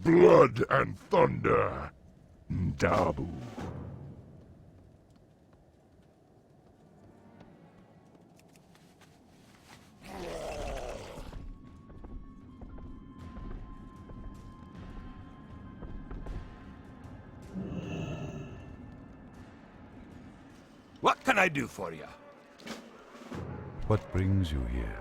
blood and thunder. Dabu. What can I do for you? What brings you here?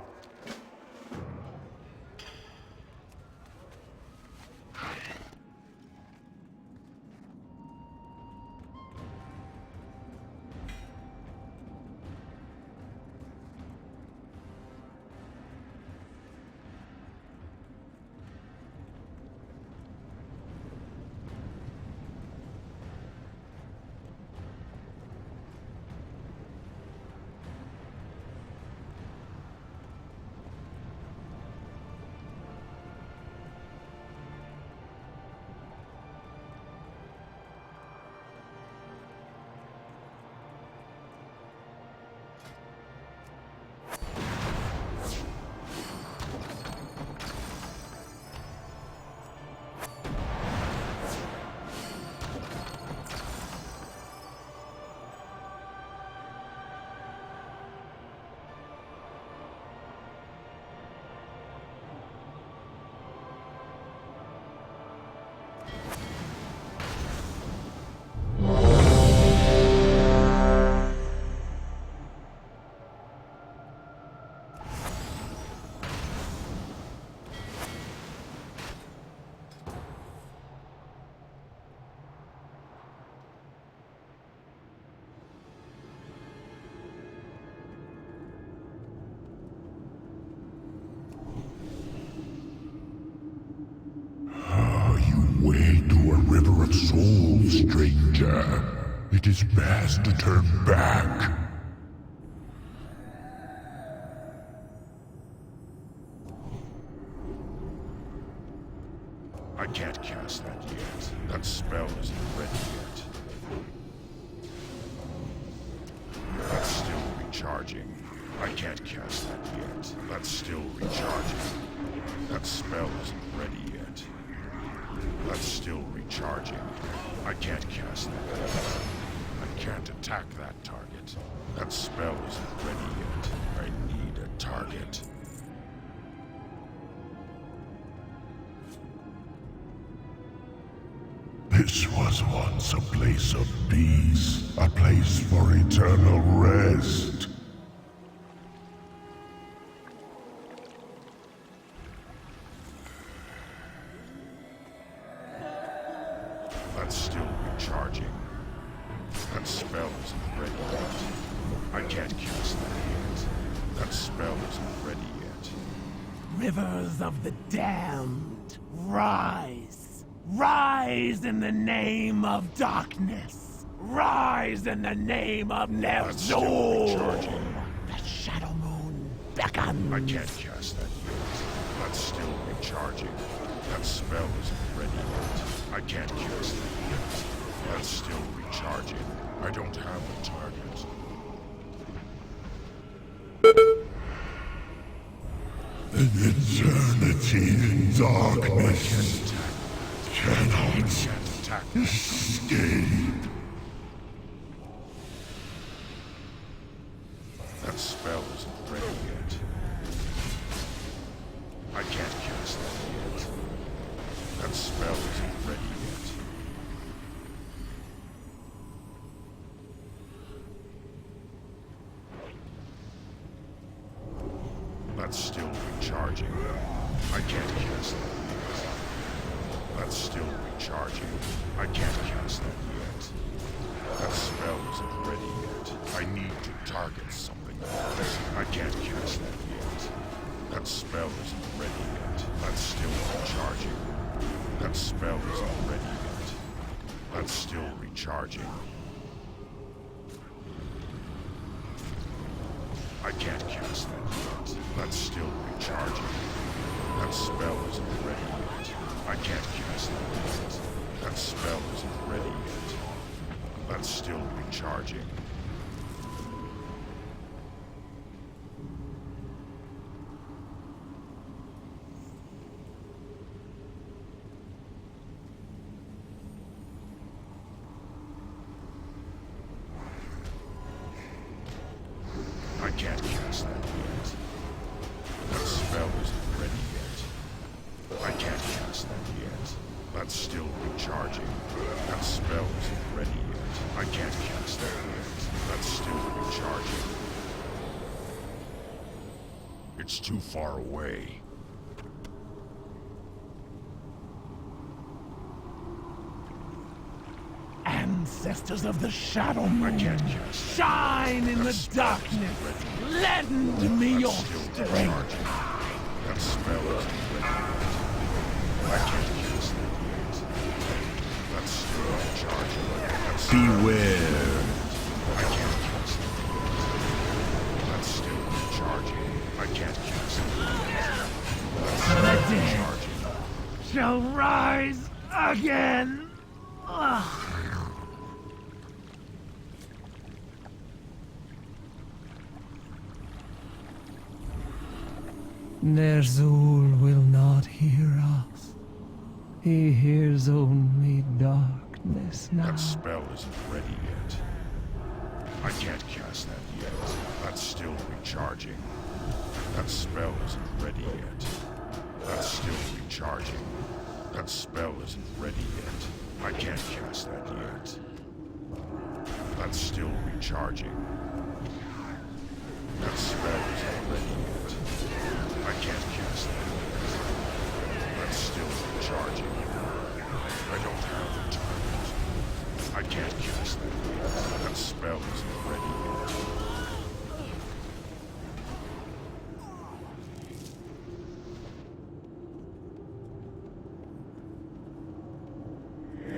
Wade to a river of souls, stranger. It is best to turn back. I can't cast that yet. That spell isn't ready yet. That's still recharging. I can't cast that yet. That's still recharging. That spell isn't ready yet. That's still recharging. I can't cast that yet. I can't attack that target. That spell isn't ready yet. I need a target. This was once a place of peace, a place for eternal rest. That's still recharging. That spell isn't ready yet. I can't cast that yet. That spell isn't ready yet. Rivers of the damned, rise! Rise in the name of darkness! Rise in the name of That's still Ner'zhul! recharging. The Shadow Moon beckons! I can't cast that yet. That's still recharging. That spell isn't ready yet. I can't cast that yet. That's still recharging. I don't have a target. An eternity in darkness cannot escape. That spell isn't ready yet. I can't cast that yet. That spell isn't ready yet. That's still recharging. I can't cast that yet. That's still recharging. I can't cast that yet. That spell isn't ready yet. I need to target something. I can't cast that yet. That spell isn't ready yet. That's still recharging. That spell isn't ready yet. That's still recharging. I can't cast that yet. That's still recharging. That spell isn't ready yet. I can't cast that yet. That spell isn't ready yet. That's still recharging. That's still recharging. That spell isn't ready yet. I can't cast that yet. That's still recharging. It's too far away. Ancestors of the Shadow I Moon, can't cast that. shine in the That spell isn't darkness. ready. Lend me your That's still strength. recharging. That spell isn't ready yet. I can't cast that yet. That's still recharging. That spell Beware. I can't cast that yet. That's still recharging. I can't cast that yet. That's still The dead recharging. shall rise again. Ugh. Ner'zhul will not hear us. He hears only darkness now. That spell isn't ready yet. I can't cast that yet. That's still recharging. That spell isn't ready yet. That's still recharging. That spell isn't ready yet. I can't cast that yet. That's still recharging. That spell isn't ready yet. I can't cast that yet. That's still recharging. I don't have the target. I can't cast that yet. That spell isn't ready yet.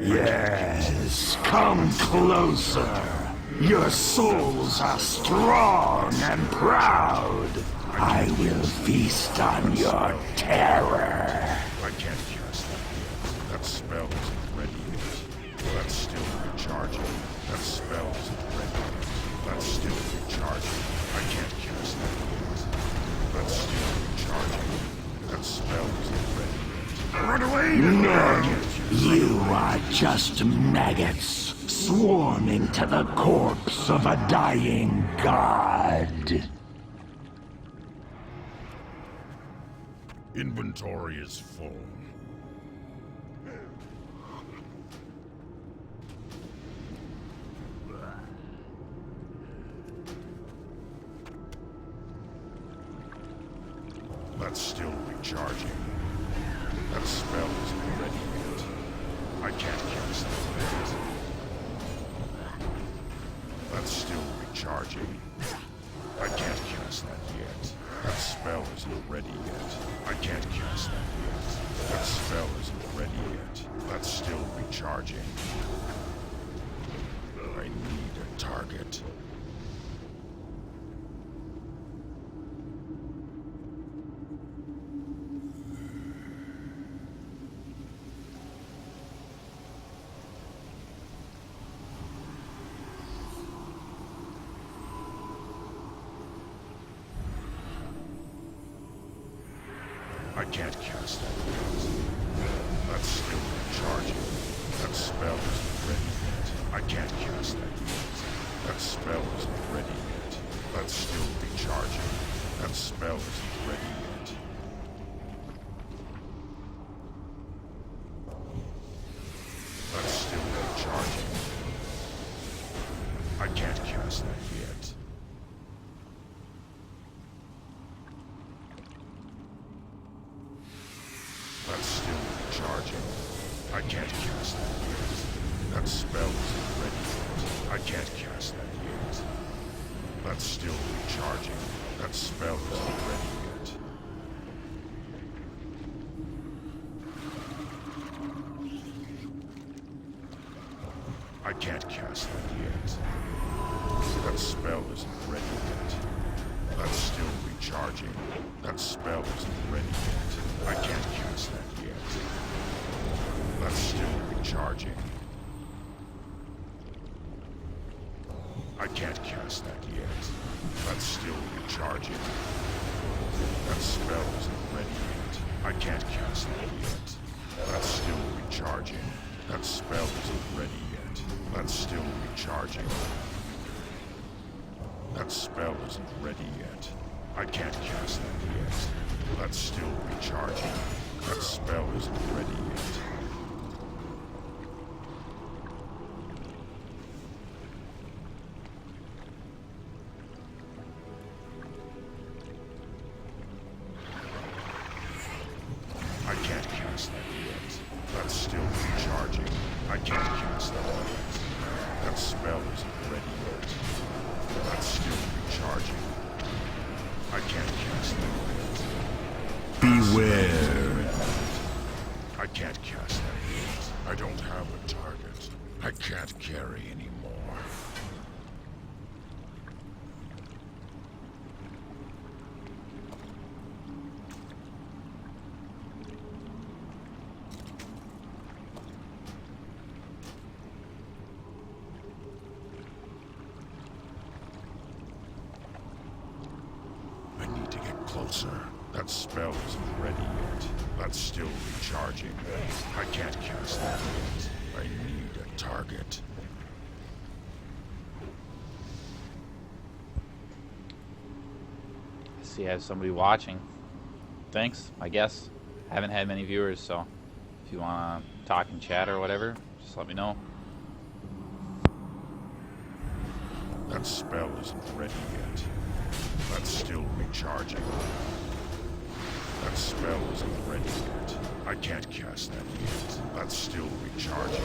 Yes, come closer. Your souls are strong and proud. I will feast on your terror. I can't cast that yet. That spell isn't ready yet. That's still recharging. That spell isn't ready yet. That's still recharging. I can't cast that yet. That's still recharging. That spell isn't ready yet. Run away! No, you are just maggots swarming to the corpse of a dying god. Inventory is full. That's still recharging. That spell isn't ready yet. I can't cast that yet. That's still recharging. I can't cast that yet. That spell isn't ready yet. I can't cast that yet. That spell isn't ready yet. That's still recharging. I need a target. I can't cast that yet. That's still recharging. That spell isn't ready yet. I can't cast that yet. That spell isn't ready yet. That's still recharging. That spell isn't ready yet. That's still recharging. I can't cast that yet. That's still recharging. I can't cast that yet. That spell isn't ready yet. I can't cast that yet. That's still recharging. That spell isn't ready yet. I can't cast that yet. That spell isn't ready yet. That's still recharging. That spell isn't ready yet. I can't cast that yet. That's still recharging. I can't cast that yet. That's still recharging. That spell isn't ready yet. I can't cast that yet. That's still recharging. That spell isn't ready yet. That's still recharging. That spell isn't ready yet. I can't cast that yet. That's still recharging. That spell isn't ready yet. can't cast that yet. I don't have a target. I can't carry anymore. I need to get closer. That spell isn't ready yet. That's still recharging. I can't cast that yet. I need a target. See, I have somebody watching. Thanks, I guess. Haven't had many viewers, so if you want to talk and chat or whatever, just let me know. That spell isn't ready yet. That's still recharging. That spell isn't ready yet. I can't cast that yet. That's still recharging.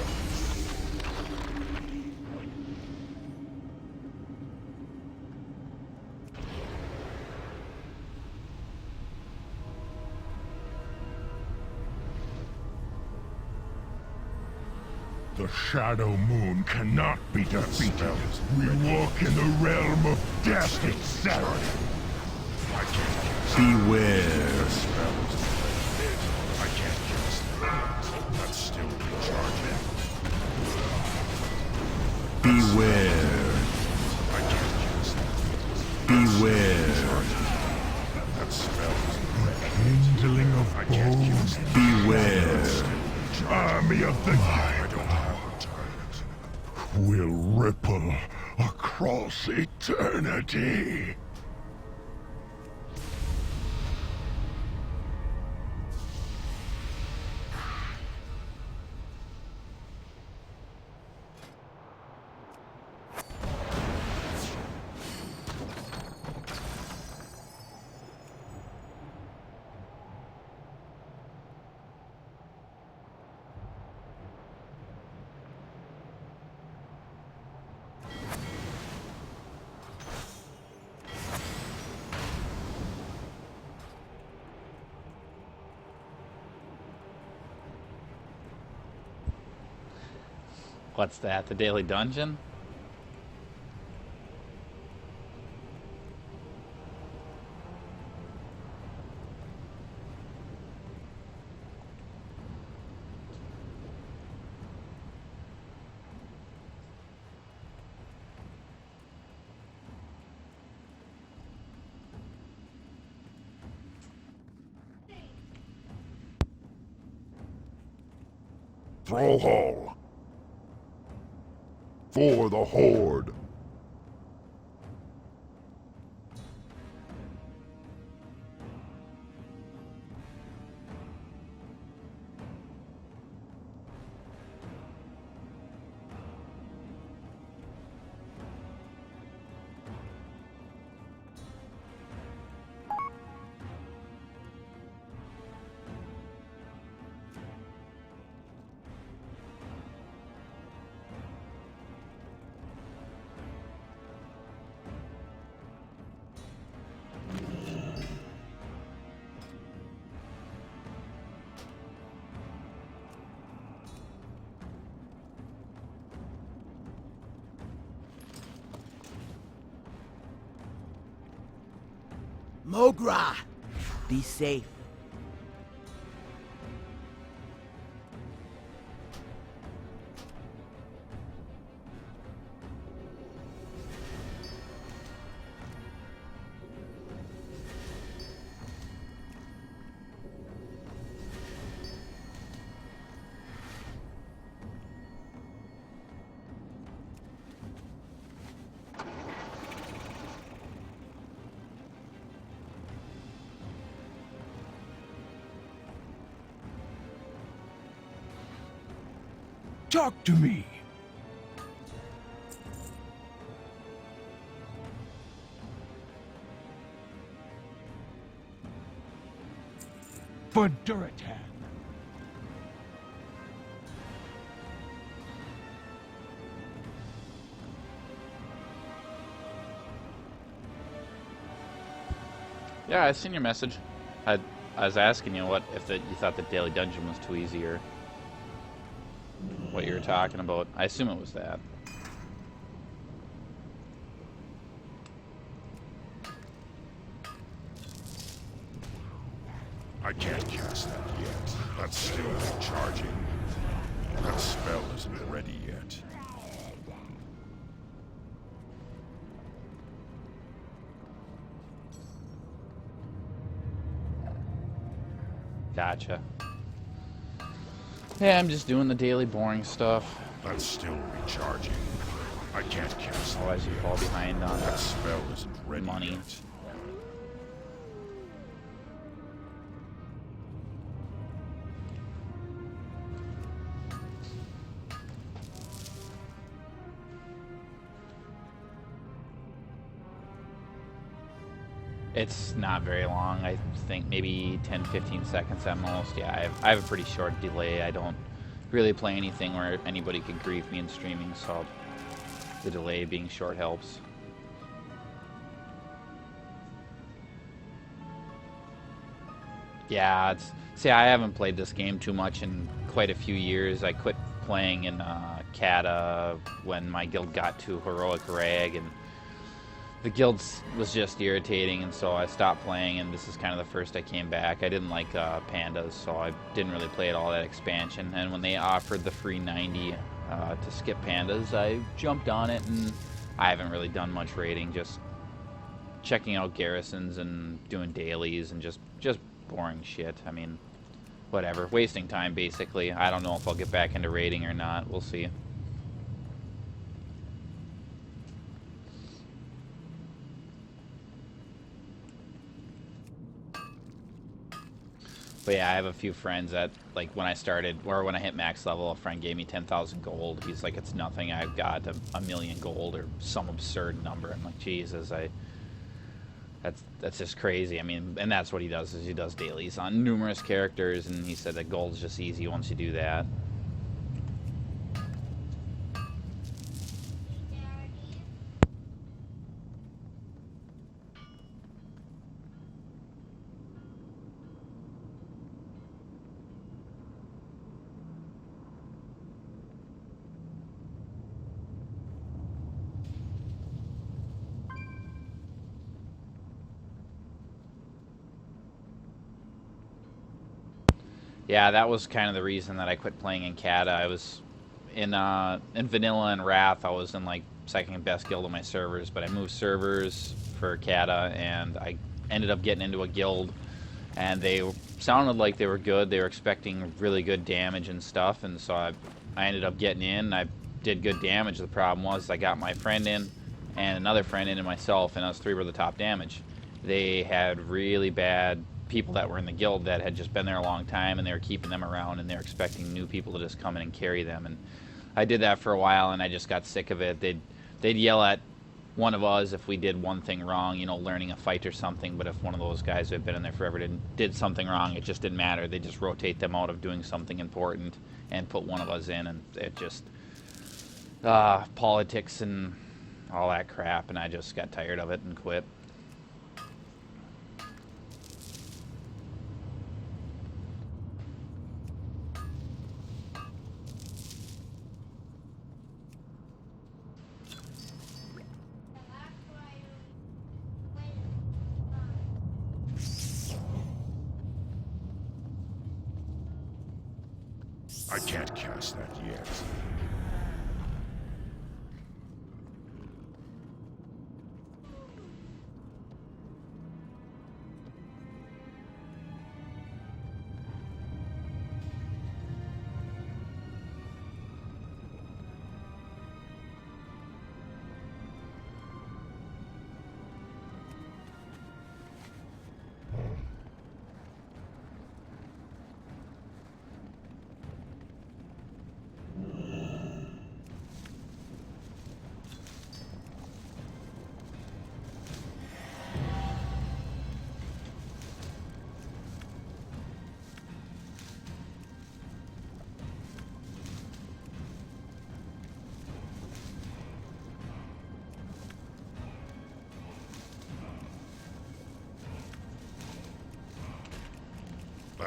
The Shadow Moon cannot be defeated. We walk in the realm of death itself. I can't cast Beware. that spell isn't ready yet. I can't cast that yet. That's still recharging. Beware. I can't cast that yet. Beware. That spell isn't ready. Kindling of I can't cast bones. that. Beware. Army of the I don't have a target. will ripple across eternity. What's that? The daily dungeon? Thrallhall. For the Horde. Mogra! Be safe. Talk to me. For Duratan. Yeah, I seen your message. I I was asking you what if you thought the daily dungeon was too easy, or what you were talking about. I assume it was that. I can't cast that yet. That's still recharging. That spell isn't ready yet. Gotcha. Yeah, I'm just doing the daily boring stuff. That's still recharging. I can't cast that Otherwise you yet. fall behind on That spell isn't ready money. yet. It's not very long. I think maybe 10-15 seconds at most. Yeah, I have a pretty short delay. I don't really play anything where anybody could grief me in streaming, so the delay being short helps. Yeah, see, I haven't played this game too much in quite a few years. I quit playing in Kata when my guild got to Heroic Rag, and the guild was just irritating, and so I stopped playing, and this is kind of the first I came back. I didn't like Pandas, so I didn't really play at all that expansion, and when they offered the free 90 to skip Pandas, I jumped on it, and I haven't really done much raiding, just checking out garrisons and doing dailies and just boring shit. I mean, whatever. Wasting time, basically. I don't know if I'll get back into raiding or not. We'll see. But yeah, I have a few friends that, like, when I started, or when I hit max level, a friend gave me 10,000 gold. He's like, it's nothing. I've got a million gold or some absurd number. I'm like, Jesus, that's just crazy. I mean, and that's what he does, is he does dailies on numerous characters, and he said that gold's just easy once you do that. Yeah, that was kind of the reason that I quit playing in Kata. I was in Vanilla and Wrath. I was in like second best guild of my servers, but I moved servers for Kata, and I ended up getting into a guild, and they sounded like they were good. They were expecting really good damage and stuff, and so I ended up getting in. I did good damage. The problem was I got my friend in, and another friend in, and myself, and us three were the top damage. They had really bad people that were in the guild that had just been there a long time, and they were keeping them around, and they were expecting new people to just come in and carry them. And I did that for a while, and I just got sick of it. They'd yell at one of us if we did one thing wrong, you know, learning a fight or something, but if one of those guys who had been in there forever did something wrong, it just didn't matter. They just rotate them out of doing something important and put one of us in, and it just politics and all that crap, and I just got tired of it and quit. I can't cast that yet.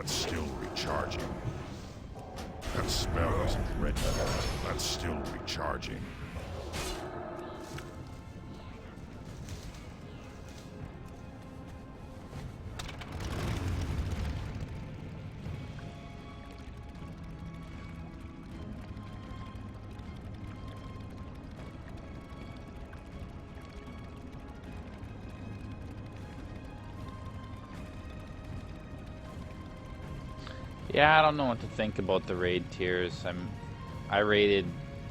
That's still recharging. That spell isn't ready yet. That's still recharging. Yeah, I don't know what to think about the raid tiers.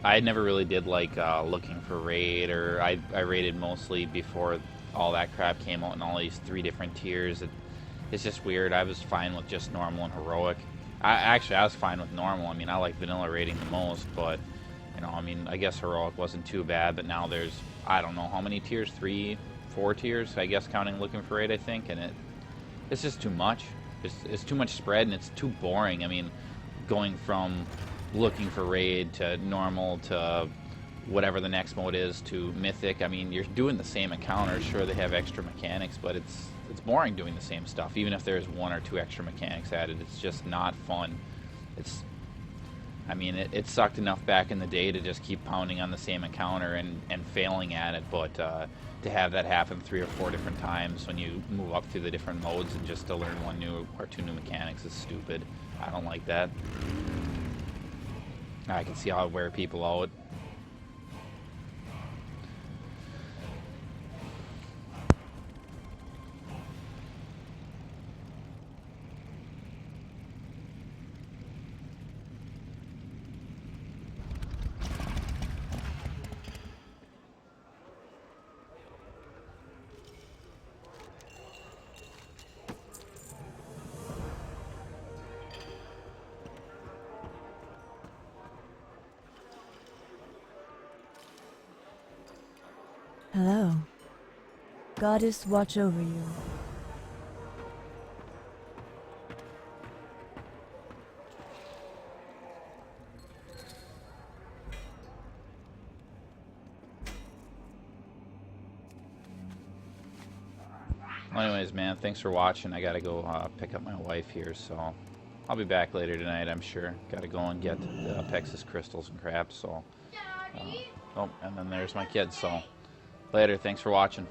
I never really did like looking for raid, or I raided mostly before all that crap came out and all these 3 different tiers. It's just weird. I was fine with just normal and heroic. I was fine with normal. I mean, I like vanilla raiding the most, but you know, I mean, I guess heroic wasn't too bad. But now there's, I don't know how many tiers, 3, 4 tiers, I guess, counting looking for raid, I think, and it's just too much. It's too much spread, and it's too boring. I mean, going from looking for raid to normal to whatever the next mode is to mythic. I mean, you're doing the same encounters. Sure, they have extra mechanics, but it's boring doing the same stuff. Even if there's 1 or 2 extra mechanics added, it's just not fun. I mean, it sucked enough back in the day to just keep pounding on the same encounter and failing at it, but to have that happen 3 or 4 different times when you move up through the different modes and just to learn 1 new or 2 new mechanics is stupid. I don't like that. I can see how it wear people out. Hello. Goddess, watch over you. Well, anyways, man, thanks for watching. I gotta go pick up my wife here, so I'll be back later tonight, I'm sure. Gotta go and get the Pexus crystals and crap, so... oh, and then there's my kids, so... later, thanks for watching.